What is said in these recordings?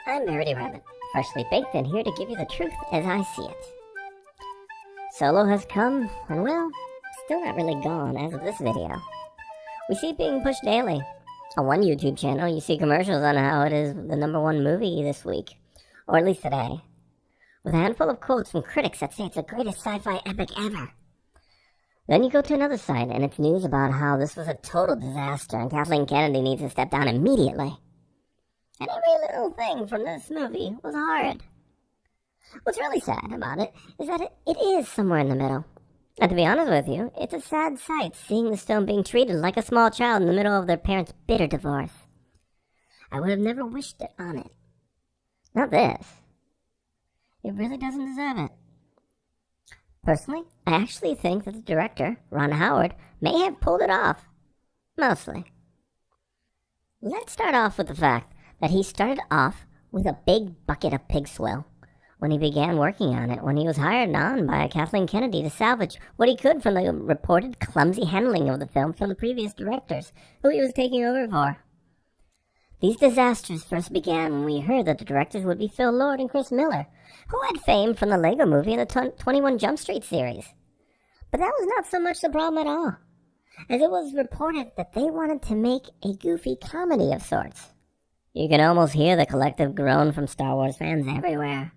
I'm Verity Rabbit, freshly baked and here to give you the truth as I see it. Solo has come, and well, still not really gone as of this video. We see it being pushed daily. On one YouTube channel, you see commercials on how it is the #1 movie this week, or at least today, with a handful of quotes from critics that say it's the greatest sci-fi epic ever. Then you go to another site, and it's news about how this was a total disaster, and Kathleen Kennedy needs to step down immediately. And every little thing from this movie was horrid. What's really sad about it is that it is somewhere in the middle. And to be honest with you, it's a sad sight seeing the stone being treated like a small child in the middle of their parents' bitter divorce. I would have never wished it on it. Not this. It really doesn't deserve it. Personally, I actually think that the director, Ron Howard, may have pulled it off. Mostly. Let's start off with the fact that he started off with a big bucket of pig swill when he began working on it, when he was hired on by Kathleen Kennedy to salvage what he could from the reported clumsy handling of the film from the previous directors who he was taking over for. These disasters first began when we heard that the directors would be Phil Lord and Chris Miller, who had fame from the Lego Movie and the 21 Jump Street series. But that was not so much the problem at all, as it was reported that they wanted to make a goofy comedy of sorts. You can almost hear the collective groan from Star Wars fans everywhere.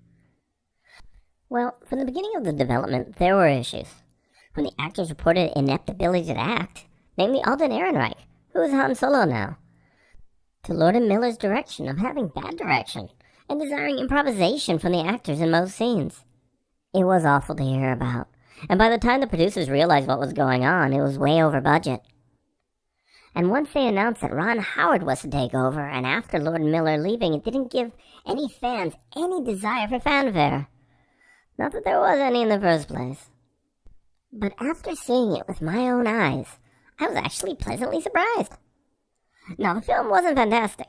Well, from the beginning of the development, there were issues. When the actors reported inept ability to act, namely Alden Ehrenreich, who is Han Solo now, to Lord and Miller's direction of having bad direction and desiring improvisation from the actors in most scenes. It was awful to hear about, and by the time the producers realized what was going on, it was way over budget. And once they announced that Ron Howard was to take over, and after Lord Miller leaving, it didn't give any fans any desire for fanfare. Not that there was any in the first place. But after seeing it with my own eyes, I was actually pleasantly surprised. Now, the film wasn't fantastic.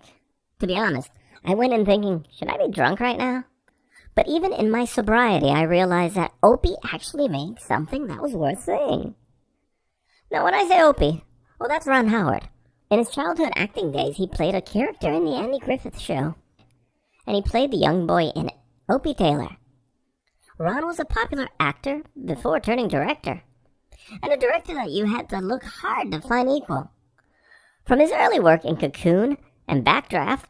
To be honest, I went in thinking, should I be drunk right now? But even in my sobriety, I realized that Opie actually made something that was worth seeing. Now, when I say Opie, well, that's Ron Howard. In his childhood acting days, he played a character in the Andy Griffith Show. And he played the young boy in it, Opie Taylor. Ron was a popular actor before turning director. And a director that you had to look hard to find equal. From his early work in Cocoon and Backdraft,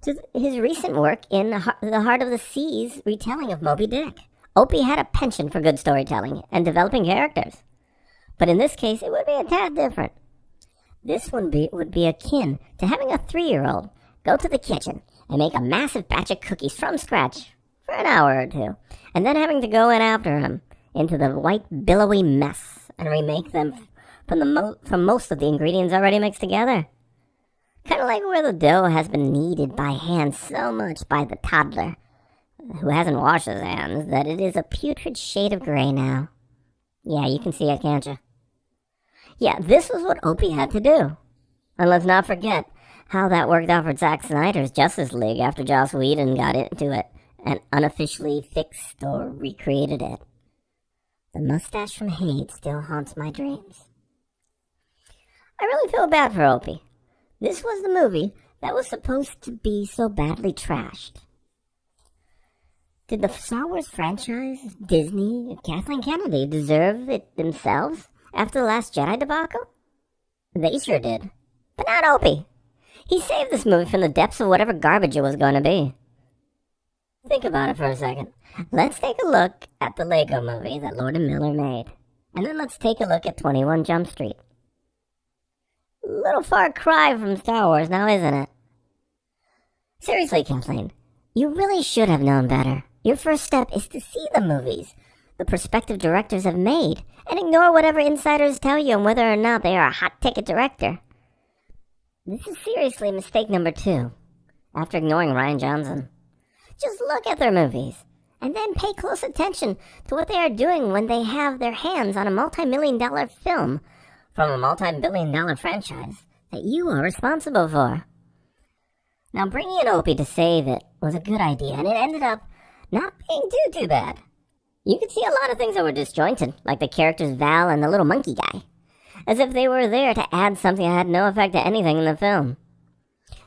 to his recent work in The Heart of the Seas retelling of Moby Dick, Opie had a penchant for good storytelling and developing characters. But in this case, it would be a tad different. This would be akin to having a 3-year-old go to the kitchen and make a massive batch of cookies from scratch for an hour or two, and then having to go in after him into the white billowy mess and remake them from most of the ingredients already mixed together. Kind of like where the dough has been kneaded by hand so much by the toddler, who hasn't washed his hands, that it is a putrid shade of gray now. Yeah, you can see it, can't you? Yeah, this was what Opie had to do. And let's not forget how that worked out for Zack Snyder's Justice League after Joss Whedon got into it and unofficially fixed or recreated it. The mustache from Hades still haunts my dreams. I really feel bad for Opie. This was the movie that was supposed to be so badly trashed. Did the Star Wars franchise, Disney, Kathleen Kennedy deserve it themselves after The Last Jedi debacle? They sure did. But not Opie. He saved this movie from the depths of whatever garbage it was going to be. Think about it for a second. Let's take a look at the Lego Movie that Lord and Miller made. And then let's take a look at 21 Jump Street. Little far cry from Star Wars now, isn't it? Seriously, Kathleen, you really should have known better. Your first step is to see the movies the prospective directors have made, and ignore whatever insiders tell you on whether or not they are a hot-ticket director. This is seriously mistake number 2, after ignoring Rian Johnson. Just look at their movies, and then pay close attention to what they are doing when they have their hands on a multi-million-dollar film from a multi-billion-dollar franchise that you are responsible for. Now, bringing in Opie to save it was a good idea, and it ended up not being too bad. You could see a lot of things that were disjointed, like the characters Val and the little monkey guy, as if they were there to add something that had no effect to anything in the film.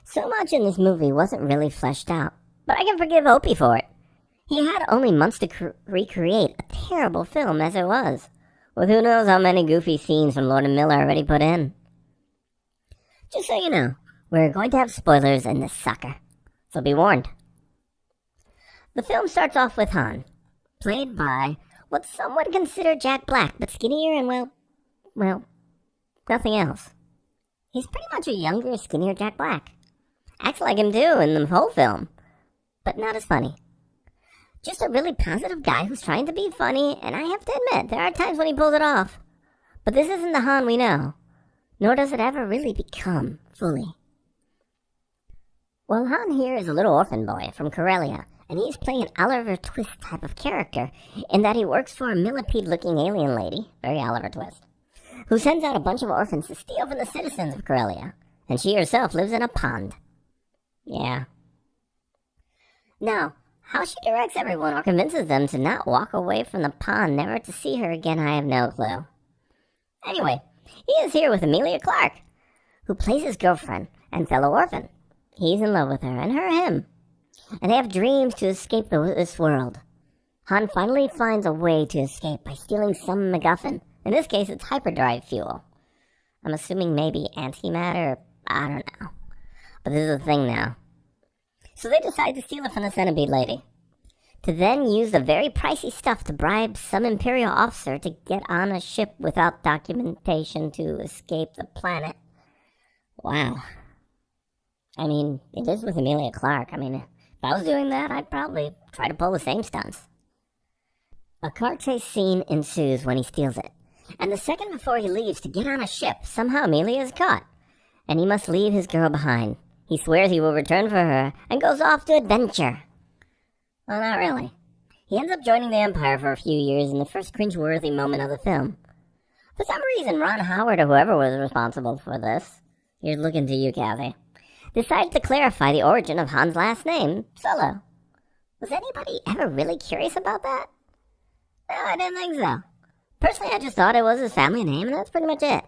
So much in this movie wasn't really fleshed out, But I can forgive Opie for it. He had only months to recreate a terrible film as it was, with who knows how many goofy scenes from Lord and Miller already put in. Just so you know, we're going to have spoilers in this sucker, so be warned. The film starts off with Han, played by what some would consider Jack Black, but skinnier and, well, nothing else. He's pretty much a younger, skinnier Jack Black. Acts like him too in the whole film, but not as funny. Just a really positive guy who's trying to be funny, and I have to admit, there are times when he pulls it off. But this isn't the Han we know, nor does it ever really become fully. Well, Han here is a little orphan boy from Corellia, and he's playing an Oliver Twist type of character, in that he works for a millipede-looking alien lady, very Oliver Twist, who sends out a bunch of orphans to steal from the citizens of Corellia, and she herself lives in a pond. Yeah. Now, how she directs everyone or convinces them to not walk away from the pond never to see her again, I have no clue. Anyway, he is here with Emelia Clarke, who plays his girlfriend and fellow orphan. He's in love with her, and her him. And they have dreams to escape this world. Han finally finds a way to escape by stealing some MacGuffin. In this case, it's hyperdrive fuel. I'm assuming maybe antimatter, I don't know. But this is a thing now. So they decide to steal it from the centipede lady, to then use the very pricey stuff to bribe some Imperial officer to get on a ship without documentation to escape the planet. Wow. I mean, it is with Emelia Clarke. I mean, if I was doing that, I'd probably try to pull the same stunts. A car chase scene ensues when he steals it, and the second before he leaves to get on a ship, somehow Emelia is caught, and he must leave his girl behind. He swears he will return for her, and goes off to adventure. Well, not really. He ends up joining the Empire for a few years in the first cringe-worthy moment of the film. For some reason, Ron Howard, or whoever was responsible for this, here's looking to you, Kathy, decided to clarify the origin of Han's last name, Solo. Was anybody ever really curious about that? No, I didn't think so. Personally, I just thought it was his family name, and that's pretty much it.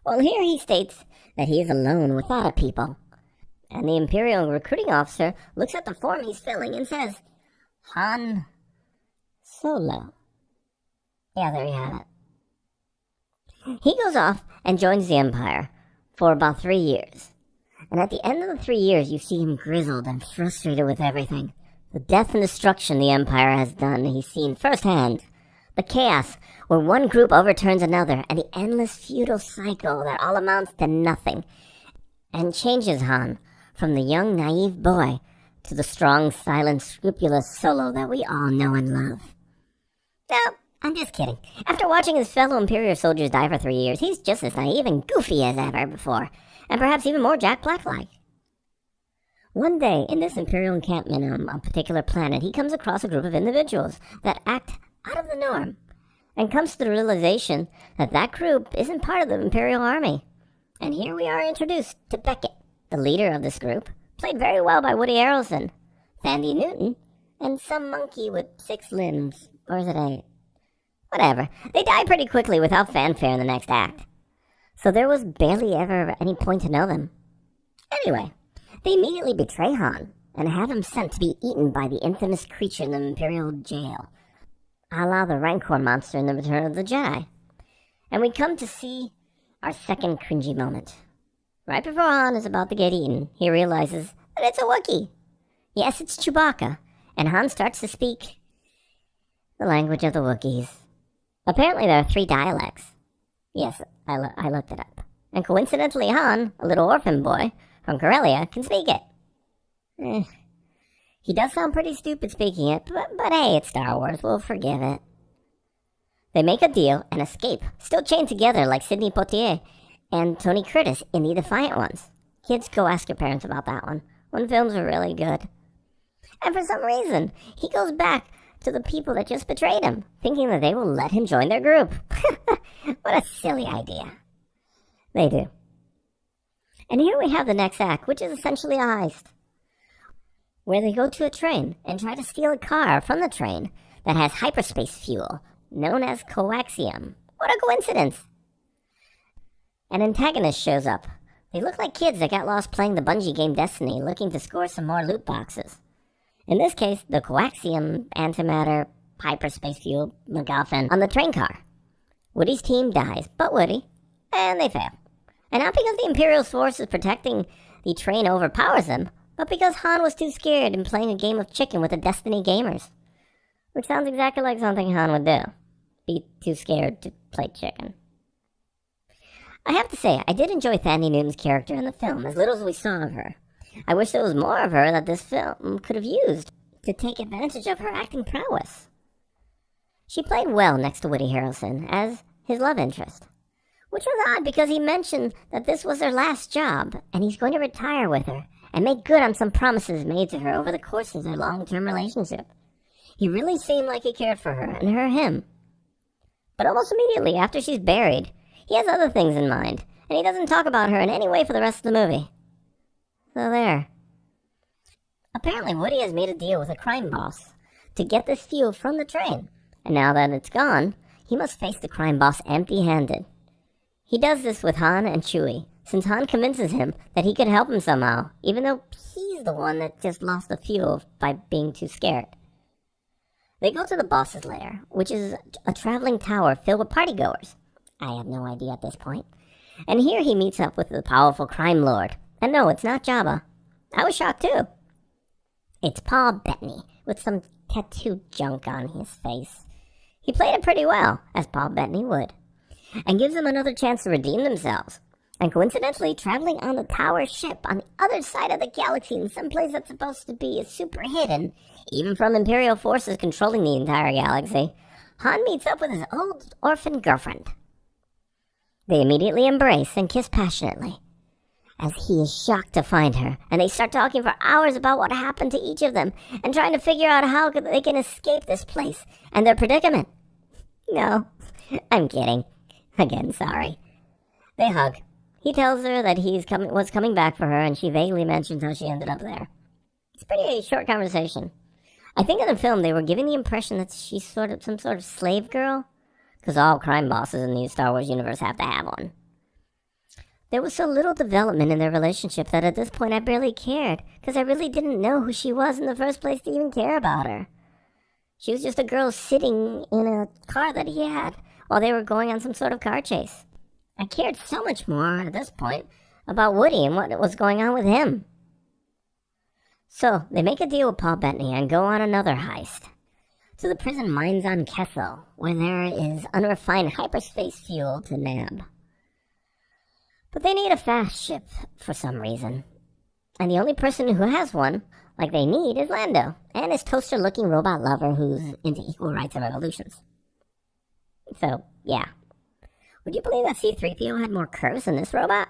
Well, here he states that he is alone with other people, and the Imperial recruiting officer looks at the form he's filling and says, Han Solo. Yeah, there you have it. He goes off and joins the Empire for about 3 years. And at the end of the 3 years, you see him grizzled and frustrated with everything. The death and destruction the Empire has done, he's seen firsthand. The chaos where one group overturns another, and the endless feudal cycle that all amounts to nothing, and changes Han from the young, naive boy to the strong, silent, scrupulous Solo that we all know and love. No, I'm just kidding. After watching his fellow Imperial soldiers die for 3 years, he's just as naive and goofy as ever before, and perhaps even more Jack Black-like. One day, in this Imperial encampment on a particular planet, he comes across a group of individuals that act out of the norm, and comes to the realization that that group isn't part of the Imperial Army. And here we are introduced to Beckett, the leader of this group, played very well by Woody Harrelson, Thandie Newton, and some monkey with 6 limbs, or is it 8? Whatever. They die pretty quickly without fanfare in the next act, so there was barely ever any point to know them. Anyway, they immediately betray Han, and have him sent to be eaten by the infamous creature in the Imperial jail, a la the Rancor monster in the Return of the Jedi. And we come to see our second cringy moment. Right before Han is about to get eaten, he realizes that it's a Wookiee. Yes, it's Chewbacca, and Han starts to speak the language of the Wookiees. Apparently there are 3 dialects. Yes, I looked it up. And coincidentally, Han, a little orphan boy from Corellia, can speak it. He does sound pretty stupid speaking it, but hey, it's Star Wars, we'll forgive it. They make a deal and escape, still chained together like Sidney Poitier and Tony Curtis in The Defiant Ones. Kids, go ask your parents about that one, when films are really good. And for some reason, he goes back to the people that just betrayed him, thinking that they will let him join their group. What a silly idea. They do. And here we have the next act, which is essentially a heist, where they go to a train and try to steal a car from the train that has hyperspace fuel, known as coaxium. What a coincidence! An antagonist shows up They look like kids that got lost playing the bungee game Destiny, looking to score some more loot boxes. In this case, the coaxium antimatter hyperspace fuel MacGuffin on the train car. Woody's team dies, but Woody, and they fail. And not because the Imperial forces protecting the train overpowers them, but because Han was too scared in playing a game of chicken with the Destiny gamers. Which sounds exactly like something Han would do. Be too scared to play chicken. I have to say, I did enjoy Thandie Newton's character in the film, as little as we saw of her. I wish there was more of her that this film could have used to take advantage of her acting prowess. She played well next to Woody Harrelson as his love interest, which was odd because he mentioned that this was their last job, and he's going to retire with her and make good on some promises made to her over the course of their long-term relationship. He really seemed like he cared for her, and her him. But almost immediately after she's buried, he has other things in mind, and he doesn't talk about her in any way for the rest of the movie. So there. Apparently Woody has made a deal with a crime boss to get this fuel from the train, and now that it's gone, he must face the crime boss empty-handed. He does this with Han and Chewie, since Han convinces him that he could help him somehow, even though he's the one that just lost the fuel by being too scared. They go to the boss's lair, which is a traveling tower filled with partygoers. I have no idea at this point. And here he meets up with the powerful crime lord. And no, it's not Jabba. I was shocked too. It's Paul Bettany, with some tattooed junk on his face. He played it pretty well, as Paul Bettany would, and gives them another chance to redeem themselves. And coincidentally, traveling on the tower ship on the other side of the galaxy in some place that's supposed to be super hidden, even from Imperial forces controlling the entire galaxy, Han meets up with his old orphan girlfriend. They immediately embrace and kiss passionately, as he is shocked to find her, and they start talking for hours about what happened to each of them, and trying to figure out how they can escape this place and their predicament. No, I'm kidding. Again, sorry. They hug. He tells her that was coming back for her, and she vaguely mentions how she ended up there. It's a pretty short conversation. I think in the film they were giving the impression that she's some sort of slave girl, because all crime bosses in the Star Wars universe have to have one. There was so little development in their relationship that at this point I barely cared, because I really didn't know who she was in the first place to even care about her. She was just a girl sitting in a car that he had while they were going on some sort of car chase. I cared so much more at this point about Woody and what was going on with him. So, they make a deal with Paul Bettany and go on another heist to the prison mines on Kessel, where there is unrefined hyperspace fuel to nab. But they need a fast ship for some reason. And the only person who has one, like they need, is Lando, and his toaster-looking robot lover who's into equal rights and revolutions. So, yeah. Would you believe that C-3PO had more curves than this robot?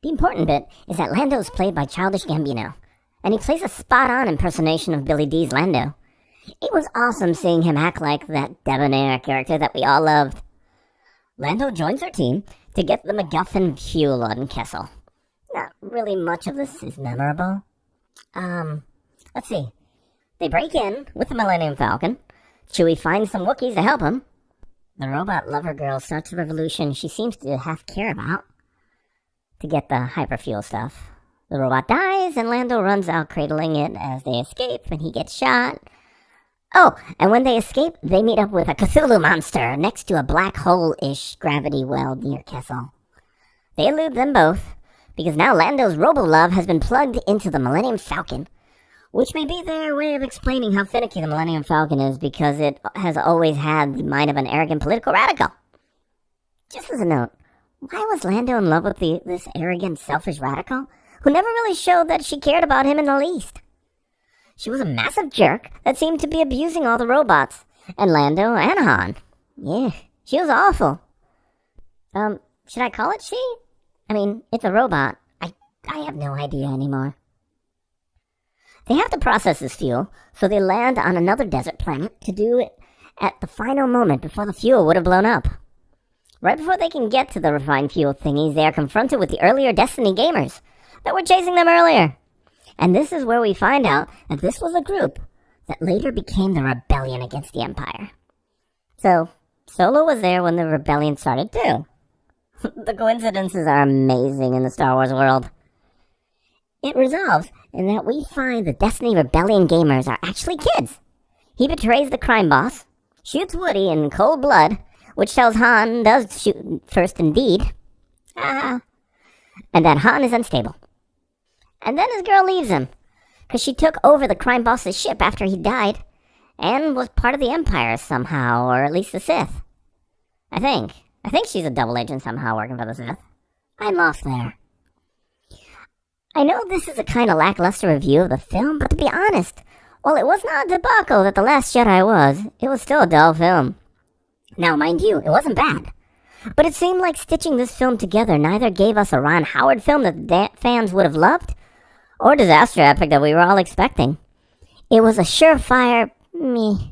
The important bit is that Lando's played by Childish Gambino, and he plays a spot-on impersonation of Billy D's Lando. It was awesome seeing him act like that debonair character that we all loved. Lando joins their team to get the MacGuffin fuel on Kessel. Not really much of this is memorable. Let's see. They break in with the Millennium Falcon. Chewie finds some Wookiees to help him. The robot lover girl starts a revolution she seems to half care about to get the hyperfuel stuff. The robot dies, and Lando runs out cradling it as they escape, and he gets shot. Oh, and when they escape, they meet up with a Cthulhu monster next to a black hole-ish gravity well near Kessel. They elude them both, because now Lando's Robo-Love has been plugged into the Millennium Falcon, which may be their way of explaining how finicky the Millennium Falcon is, because it has always had the mind of an arrogant political radical. Just as a note, why was Lando in love with this arrogant, selfish radical, who never really showed that she cared about him in the least? She was a massive jerk that seemed to be abusing all the robots, and Lando and Han. Yeah, she was awful. Should I call it she? I mean, it's a robot. I have no idea anymore. They have to process this fuel, so they land on another desert planet to do it at the final moment before the fuel would have blown up. Right before they can get to the refined fuel thingies, they are confronted with the earlier Destiny gamers that were chasing them earlier. And this is where we find out that this was a group that later became the rebellion against the Empire. So, Solo was there when the rebellion started too. The coincidences are amazing in the Star Wars world. It resolves in that we find the Destiny Rebellion gamers are actually kids. He betrays the crime boss, shoots Woody in cold blood, which tells Han does shoot first indeed, and that Han is unstable. And then his girl leaves him, because she took over the crime boss's ship after he died, and was part of the Empire somehow, or at least the Sith. I think she's a double agent somehow working for the Sith. I'm lost there. I know this is a kind of lackluster review of the film, but to be honest, while it was not a debacle that The Last Jedi was, it was still a dull film. Now, mind you, it wasn't bad. But it seemed like stitching this film together neither gave us a Ron Howard film that fans would have loved, or disaster epic that we were all expecting. It was a surefire meh.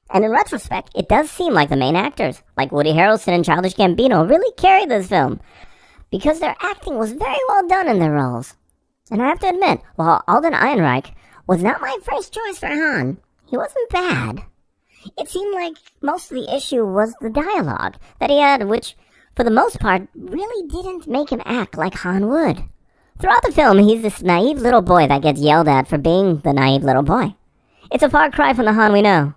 And in retrospect, it does seem like the main actors, like Woody Harrelson and Childish Gambino, really carried this film, because their acting was very well done in their roles. And I have to admit, while Alden Ehrenreich was not my first choice for Han, he wasn't bad. It seemed like most of the issue was the dialogue that he had, which, for the most part, really didn't make him act like Han would. Throughout the film, he's this naive little boy that gets yelled at for being the naive little boy. It's a far cry from the Han we know.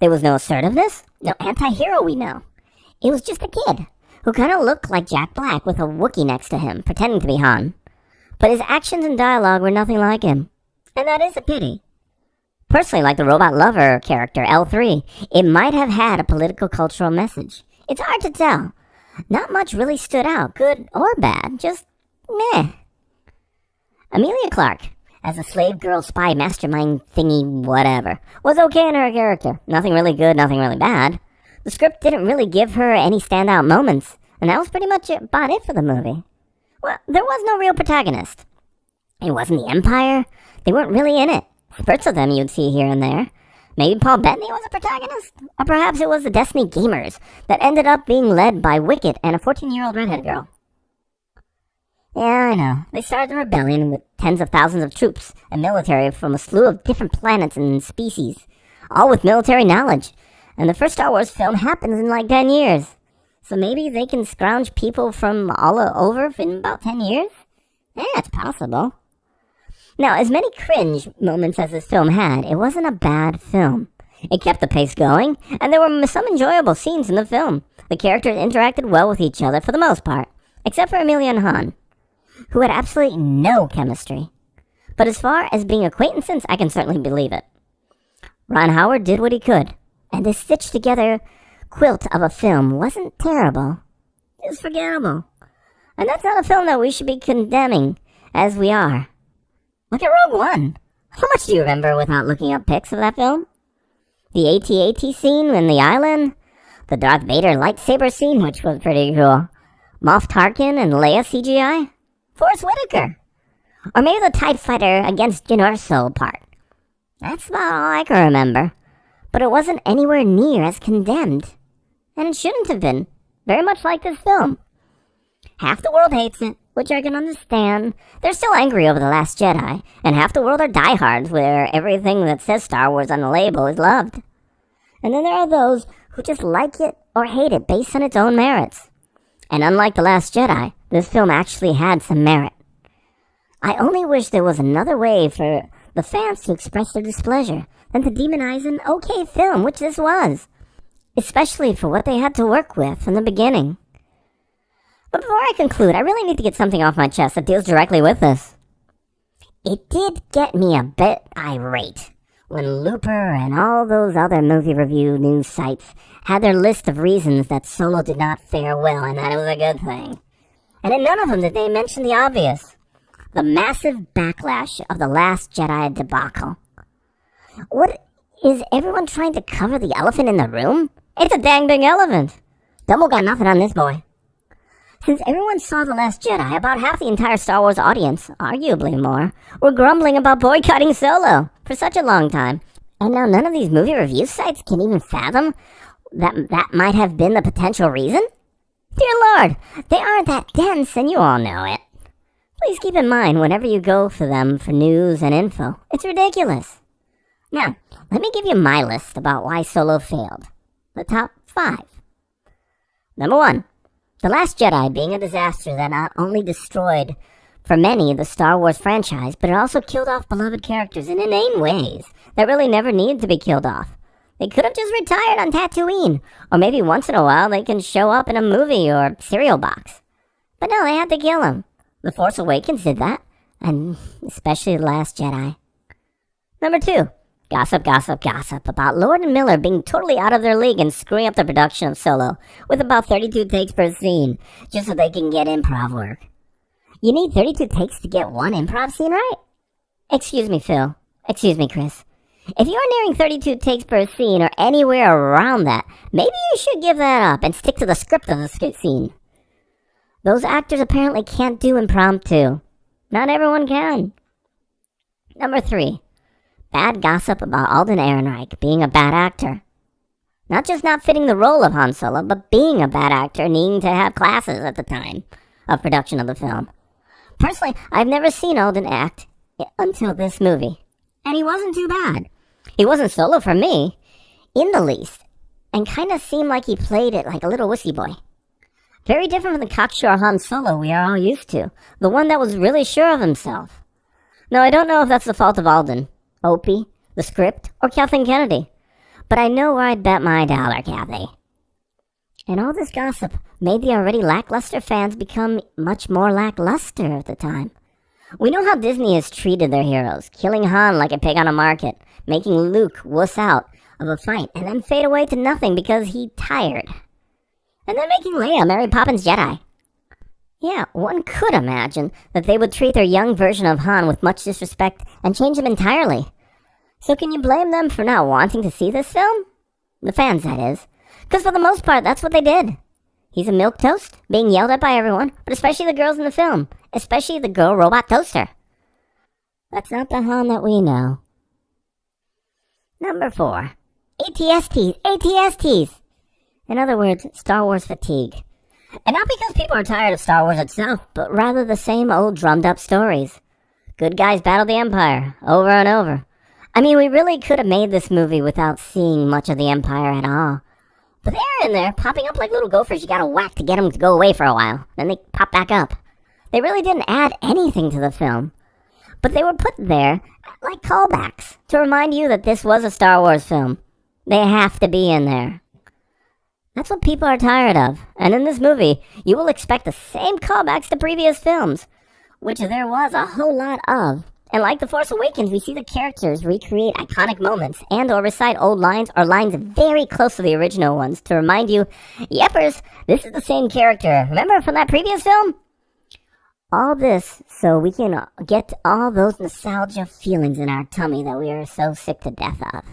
There was no assertiveness, no anti-hero we know. It was just a kid who kind of looked like Jack Black with a Wookiee next to him, pretending to be Han. But his actions and dialogue were nothing like him. And that is a pity. Personally, like the robot lover character, L3, it might have had a political cultural message. It's hard to tell. Not much really stood out, good or bad, just meh. Emelia Clarke, as a slave girl spy mastermind thingy whatever, was okay in her character. Nothing really good, nothing really bad. The script didn't really give her any standout moments, and that was pretty much about it for the movie. Well, there was no real protagonist. It wasn't the Empire. They weren't really in it. Spurts of them you'd see here and there. Maybe Paul Bettany was a protagonist? Or perhaps it was the Destiny gamers that ended up being led by Wicket and a 14-year-old redhead girl. Yeah, I know. They started a rebellion with tens of thousands of troops and military from a slew of different planets and species, all with military knowledge. And the first Star Wars film happens in like 10 years. So maybe they can scrounge people from all over in about 10 years? Yeah, it's possible. Now, as many cringe moments as this film had, it wasn't a bad film. It kept the pace going, and there were some enjoyable scenes in the film. The characters interacted well with each other for the most part, except for Emelia and Han, who had absolutely no chemistry. But as far as being acquaintances, I can certainly believe it. Ron Howard did what he could, and this stitched-together quilt of a film wasn't terrible. It was forgettable. And that's not a film that we should be condemning, as we are. Look at Rogue One. How much do you remember without looking up pics of that film? The AT-AT scene in the island? The Darth Vader lightsaber scene, which was pretty cool. Moff Tarkin and Leia CGI? Forrest Whitaker? Or maybe the TIE Fighter against Jyn Erso part? That's about all I can remember. But it wasn't anywhere near as condemned. And it shouldn't have been. Very much like this film. Half the world hates it, which I can understand. They're still angry over The Last Jedi, and half the world are diehards where everything that says Star Wars on the label is loved. And then there are those who just like it or hate it based on its own merits. And unlike The Last Jedi, this film actually had some merit. I only wish there was another way for the fans to express their displeasure than to demonize an okay film, which this was. Especially for what they had to work with from the beginning. But before I conclude, I really need to get something off my chest that deals directly with this. It did get me a bit irate when Looper and all those other movie review news sites had their list of reasons that Solo did not fare well and that it was a good thing. And in none of them did they mention the obvious. The massive backlash of The Last Jedi debacle. What, is everyone trying to cover the elephant in the room? It's a dang big elephant. Dumbo got nothing on this boy. Since everyone saw The Last Jedi, about half the entire Star Wars audience, arguably more, were grumbling about boycotting Solo for such a long time. And now none of these movie review sites can even fathom that might have been the potential reason? Dear Lord, they aren't that dense and you all know it. Please keep in mind whenever you go for them for news and info. It's ridiculous. Now, let me give you my list about why Solo failed. The top 5. Number 1. The Last Jedi being a disaster that not only destroyed, for many, the Star Wars franchise, but it also killed off beloved characters in inane ways that really never needed to be killed off. They could have just retired on Tatooine, or maybe once in a while they can show up in a movie or cereal box. But no, they had to kill him. The Force Awakens did that, and especially The Last Jedi. Number 2. Gossip about Lord and Miller being totally out of their league and screwing up the production of Solo with about 32 takes per scene, just so they can get improv work. You need 32 takes to get one improv scene right? Excuse me, Phil. Excuse me, Chris. If you're nearing 32 takes per scene or anywhere around that, maybe you should give that up and stick to the script of the scene. Those actors apparently can't do impromptu. Not everyone can. Number 3. Bad gossip about Alden Ehrenreich being a bad actor. Not just not fitting the role of Han Solo, but being a bad actor, needing to have classes at the time of production of the film. Personally, I've never seen Alden act until this movie, and he wasn't too bad. He wasn't Solo for me, in the least, and kind of seemed like he played it like a little wussy boy. Very different from the cocksure Han Solo we are all used to, the one that was really sure of himself. Now, I don't know if that's the fault of Alden, Opie, the script, or Kathleen Kennedy. But I know where I'd bet my dollar, Kathy. And all this gossip made the already lackluster fans become much more lackluster at the time. We know how Disney has treated their heroes, killing Han like a pig on a market, making Luke wuss out of a fight, and then fade away to nothing because he tired. And then making Leia marry Poppins' Jedi. Yeah, one could imagine that they would treat their young version of Han with much disrespect and change him entirely. So can you blame them for not wanting to see this film? The fans, that is. Because for the most part, that's what they did. He's a milquetoast, being yelled at by everyone, but especially the girls in the film. Especially the girl robot toaster. That's not the Han that we know. Number 4. ATSTs. In other words, Star Wars fatigue. And not because people are tired of Star Wars itself, but rather the same old drummed-up stories. Good guys battle the Empire, over and over. I mean, we really could have made this movie without seeing much of the Empire at all. But they're in there, popping up like little gophers you gotta whack to get them to go away for a while. Then they pop back up. They really didn't add anything to the film. But they were put there like callbacks to remind you that this was a Star Wars film. They have to be in there. That's what people are tired of. And in this movie, you will expect the same callbacks to previous films, which there was a whole lot of. And like The Force Awakens, we see the characters recreate iconic moments and or recite old lines or lines very close to the original ones to remind you, yepers, this is the same character. Remember from that previous film? All this so we can get all those nostalgia feelings in our tummy that we are so sick to death of.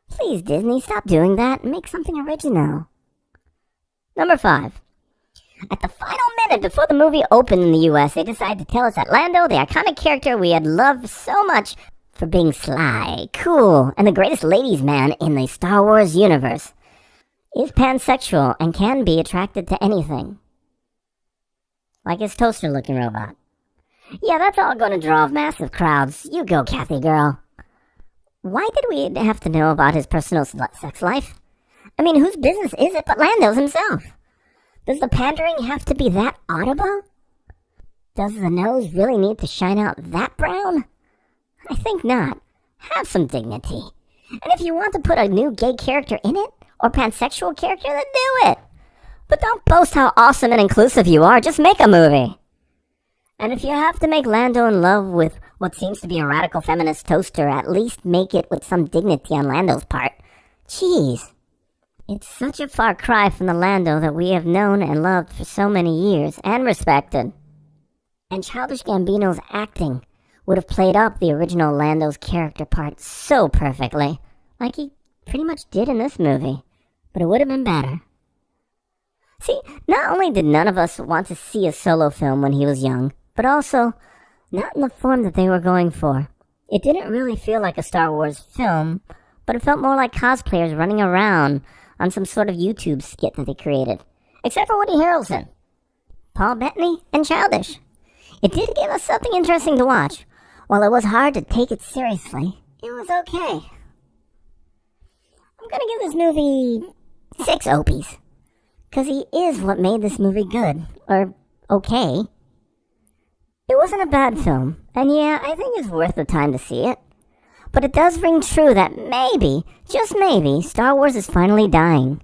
Please, Disney, stop doing that and make something original. Number 5. At the final minute before the movie opened in the US, they decided to tell us that Lando, the iconic character we had loved so much for being sly, cool, and the greatest ladies' man in the Star Wars universe, is pansexual and can be attracted to anything. Like his toaster-looking robot. Yeah, that's all going to draw massive crowds. You go, Kathy girl. Why did we have to know about his personal sex life? I mean, whose business is it but Lando's himself? Does the pandering have to be that audible? Does the nose really need to shine out that brown? I think not. Have some dignity. And if you want to put a new gay character in it, or pansexual character, then do it. But don't boast how awesome and inclusive you are. Just make a movie. And if you have to make Lando in love with what seems to be a radical feminist toaster, at least make it with some dignity on Lando's part. Jeez. It's such a far cry from the Lando that we have known and loved for so many years, and respected. And Childish Gambino's acting would have played up the original Lando's character part so perfectly, like he pretty much did in this movie, but it would have been better. See, not only did none of us want to see a Solo film when he was young, but also not in the form that they were going for. It didn't really feel like a Star Wars film, but it felt more like cosplayers running around on some sort of YouTube skit that they created. Except for Woody Harrelson, Paul Bettany, and Childish. It did give us something interesting to watch. While it was hard to take it seriously, it was okay. I'm gonna give this movie 6 Opies. Because he is what made this movie good, or okay. It wasn't a bad film, and yeah, I think it's worth the time to see it. But it does ring true that maybe, just maybe, Star Wars is finally dying.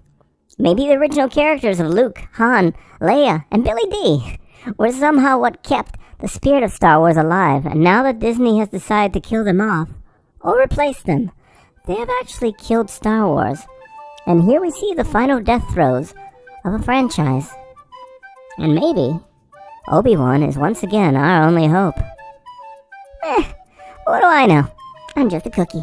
Maybe the original characters of Luke, Han, Leia, and Billy D were somehow what kept the spirit of Star Wars alive, and now that Disney has decided to kill them off, or replace them, they have actually killed Star Wars. And here we see the final death throes of a franchise. And maybe Obi-Wan is once again our only hope. What do I know? I'm just a cookie.